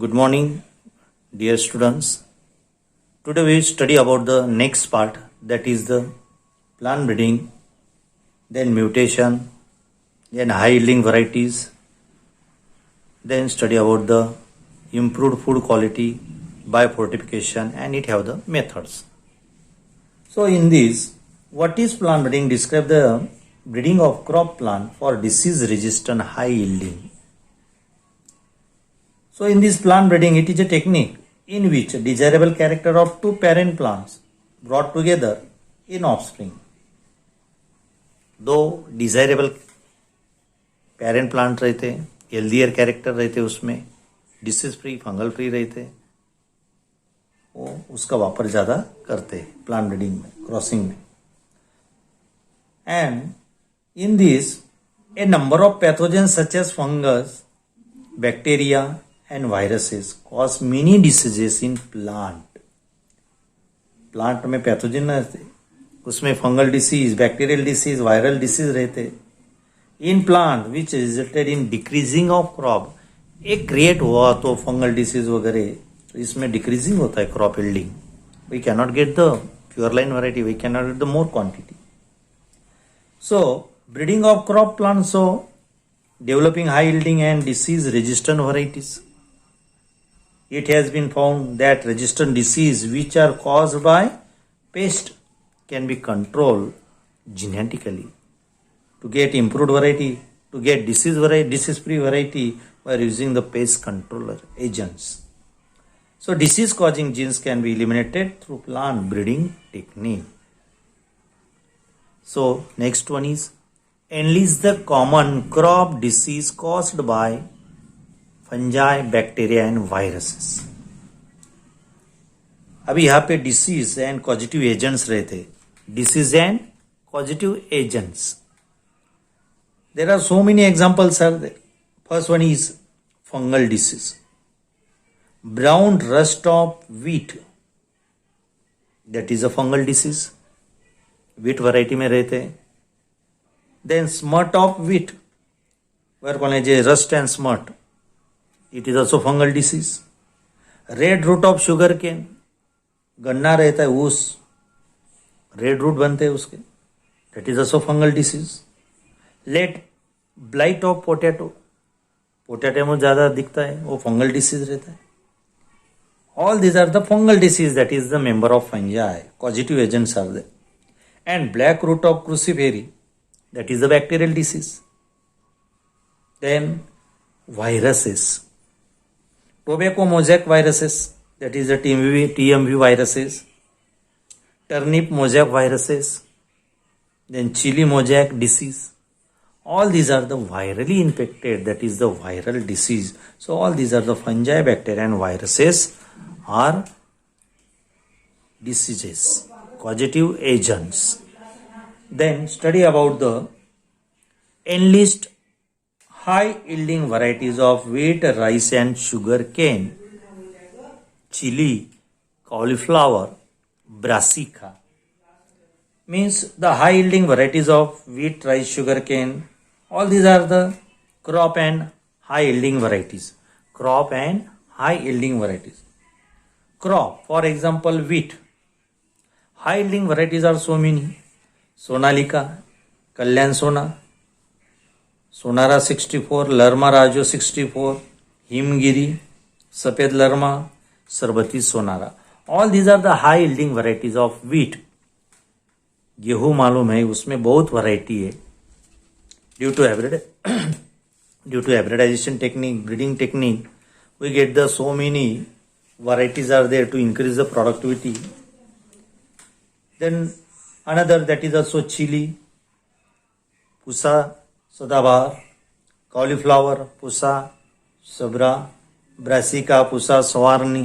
Good morning, dear students. Today we study about the next part, that is the plant breeding, then mutation, then high yielding varieties, then study about the improved food quality by fortification, and it have the methods. So in this, what is plant breeding? Describe the breeding of crop plant for disease resistant high yielding. So in this plant breeding, it is a technique in which desirable character of two parent plants brought together in offspring. दो desirable parent plant रहते, healthier character रहते, उसमें disease free fungal free रहते, वो उसका वापर ज़्यादा करते प्लांट ब्रीडिंग में, क्रॉसिंग में. And in this a number of pathogens such as fungus, bacteria and viruses cause many diseases in plant. Plant में पैथोजन रहते, उसमें fungal disease, bacterial disease, viral disease रहते. In plant which resulted in decreasing of crop, एक create हुआ तो fungal disease वगैरह, तो इसमें डिक्रीजिंग होता है crop yielding. We can not get the pure line variety, we can not get the more quantity. So breeding of crop plant, so developing high yielding and disease resistant varieties. It has been found that resistant disease which are caused by pest can be controlled genetically. To get improved variety, to get disease free variety by using the pest controller agents. So disease causing genes can be eliminated through plant breeding technique. So next one is enlist the common crop disease caused by fungi, bacteria and viruses. अभी यहाँ पे disease and causative agents रहते, disease and causative agents. There are so many examples are there. First one is fungal disease, brown rust of wheat, that is a fungal disease, wheat variety में रहते. Then smut of wheat, where call J rust and smut, it is also fungal disease. Red root of sugar cane, गन्ना रहता है ऊस, red root बनते हैं उसके, that is also fungal disease. Let blight of potato, potato में ज़्यादा दिखता है, वो fungal disease रहता है. All these are the fungal disease, that is the member of fungi, causative agents are there. And black root of crucifery, that is the bacterial disease. Then viruses, tobacco mosaic viruses, that is the TMV viruses, turnip mosaic viruses, then chili mosaic disease. All these are the virally infected, that is the viral disease. So all these are the fungi, bacteria and viruses are diseases, causative agents. Then study about the enlist high yielding varieties of wheat, rice and sugar cane, chili, cauliflower, brassica. Means the high yielding varieties of wheat, rice, sugar cane, all these are the crop and high yielding varieties. Crop and high yielding varieties. Crop, for example, wheat. High yielding varieties are so many. Sonalika, Kalyan Sona, सोनारा 64, लर्मा राजो 64, हिमगिरी, सफेद Lerma, Sharbati Sonora. All these are the high yielding varieties of wheat. गेहूं मालूम है, उसमें बहुत variety है. Due to hybridization technique, breeding technique, we get the so many varieties are there to increase the productivity. Then another, that is also chili, pusa, सदाबहार, cauliflower, pusa, sabra, brassica, pusa, swarni.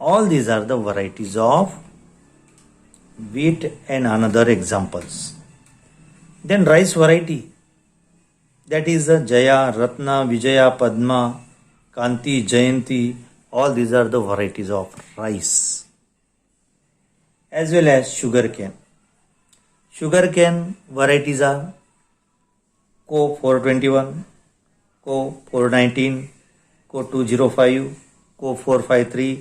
All these are the varieties of wheat and another examples. Then rice variety, that is the Jaya, Ratna, Vijaya, Padma, Kanti, Jayanti. All these are the varieties of rice. As well as sugar cane. Sugar cane varieties are Co 421, Co 419, को 205, को 453,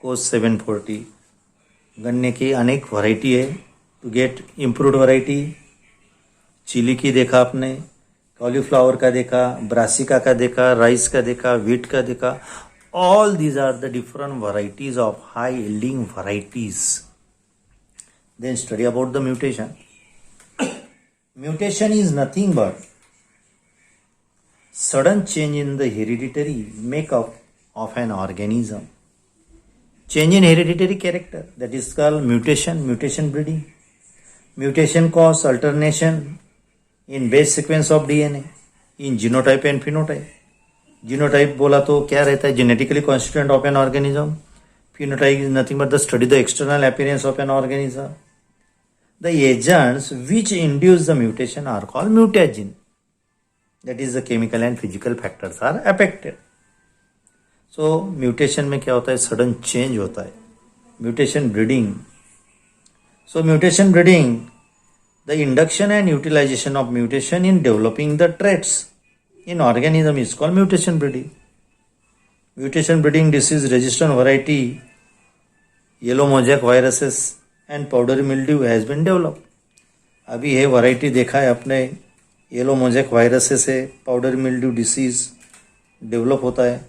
को 740. गन्ने की अनेक variety है. To get improved variety, chilli की देखा आपने, कॉलीफ्लावर का देखा, ब्रासिका का देखा, राइस का देखा, व्हीट का देखा. All these are the different varieties of high yielding varieties. Then study about the mutation. Mutation is nothing but sudden change in the hereditary makeup of an organism. Change in hereditary character, that is called mutation, mutation breeding. Mutation causes alternation in base sequence of DNA, in genotype and phenotype. Genotype बोला तो क्या रहता है? Genetically constituent of an organism. Phenotype is nothing but the study the external appearance of an organism. The agents which induce the mutation are called mutagen. That is the chemical and physical factors are affected. So mutation में क्या होता है? Sudden change होता है. Mutation breeding. So mutation breeding, the induction and utilization of mutation in developing the traits in organism is called mutation breeding. Mutation breeding disease resistant variety yellow mosaic viruses and powdery mildew has been developed. अभी ये variety देखा है अपने, yellow mosaic viruses से powder mildew disease develop होता है.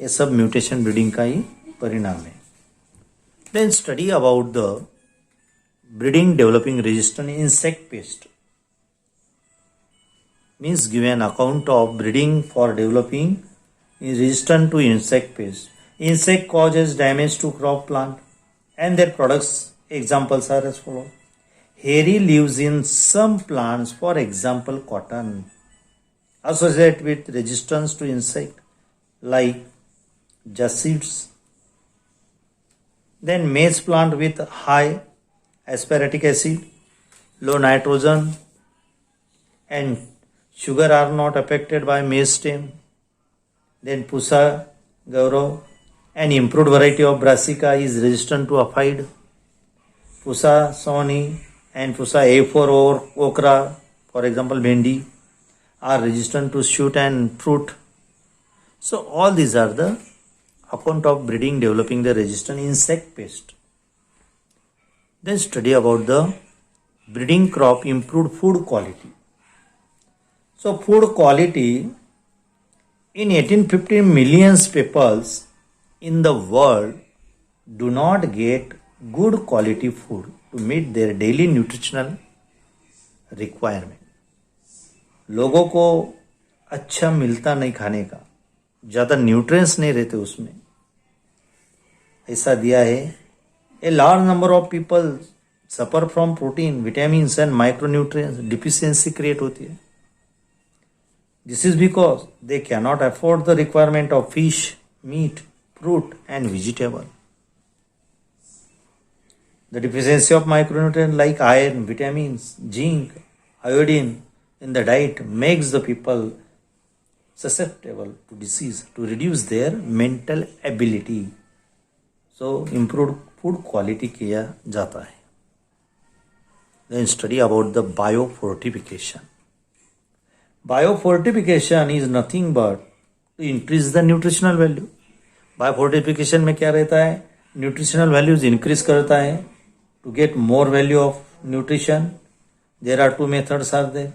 ये सब म्यूटेशन ब्रीडिंग का ही परिणाम है. Then study about the breeding developing resistant insect pest. Means give an account of breeding for developing is resistant to insect pest. Insect causes damage to crop plant and their products. Examples are as follows. Hairy leaves in some plants, for example cotton, associated with resistance to insect like jascids. Then maize plant with high aspartic acid, low nitrogen and sugar are not affected by maize stem. Then Pusa Gaurav, an improved variety of Brassica, is resistant to aphid. Pusa Sony and Pusa A4 or okra, for example bhendi, are resistant to shoot and fruit. So all these are the account of breeding developing the resistant insect pest. Then study about the breeding crop improved food quality. So food quality, in 1850 millions people in the world do not get good quality food to meet their daily nutritional requirement. लोगों को अच्छा मिलता नहीं खाने का, ज़्यादा nutrients नहीं रहते उसमें. ऐसा दिया है. A large number of people suffer from protein, vitamins and micronutrients deficiency create होती है. This is because they cannot afford the requirement of fish, meat, fruit and vegetable. The deficiency of micronutrients like iron, vitamins, zinc, iodine in the diet makes the people susceptible to disease, to reduce their mental ability. So improved food quality किया जाता है. Then study about the biofortification. Biofortification is nothing but to increase the nutritional value. Biofortification में क्या रहता है? Nutritional values increase करता है. To get more value of nutrition, there are two methods are there.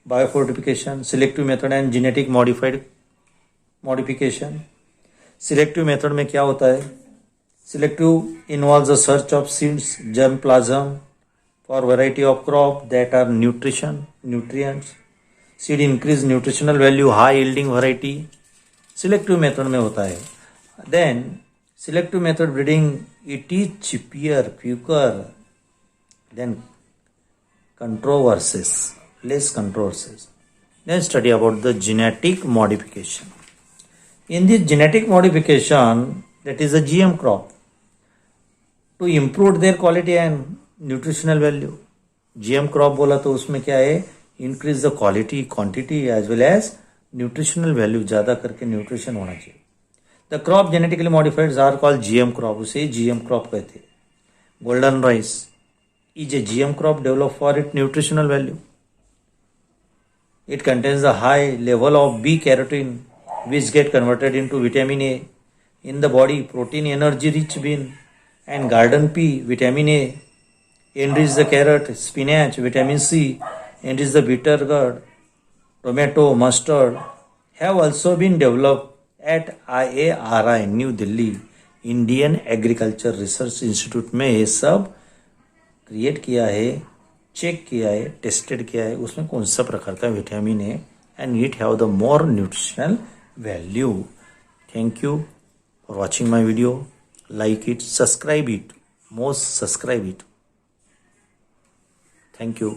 Biofortification, selective method and genetic modification. Selective method में क्या होता है? Selective involves the search of seeds, germplasm for variety of crop that are nutrients. Seed increase nutritional value, high yielding variety. Selective method में होता है. Then selective method breeding, it is cheaper, quicker than controversies, less controversies. Then study about the genetic modification. In this genetic modification, that is a GM crop, to improve their quality and nutritional value. GM crop बोला तो उसमें क्या है? Increase the quality, quantity as well as nutritional value, ज़्यादा करके nutrition होना चाहिए. The crop genetically modified are called GM crop. उसे जीएम क्रॉप कहते हैं. Golden rice is a GM crop develop for it nutritional value. It contains the high level of B carotene which get converted into vitamin A. In the body, protein energy rich bean and garden pea, vitamin A. Enrich the carrot, spinach, vitamin C. Enrich the bitter gourd, tomato, mustard have also been developed at IARI, new Delhi, Indian agriculture research institute में ये सब create किया है, check किया है, tested किया है, उसमें कौन सा प्रकार का विटामिन है and it have the more nutritional value. Thank you for watching my video. Like it, subscribe it, most subscribe it. Thank you.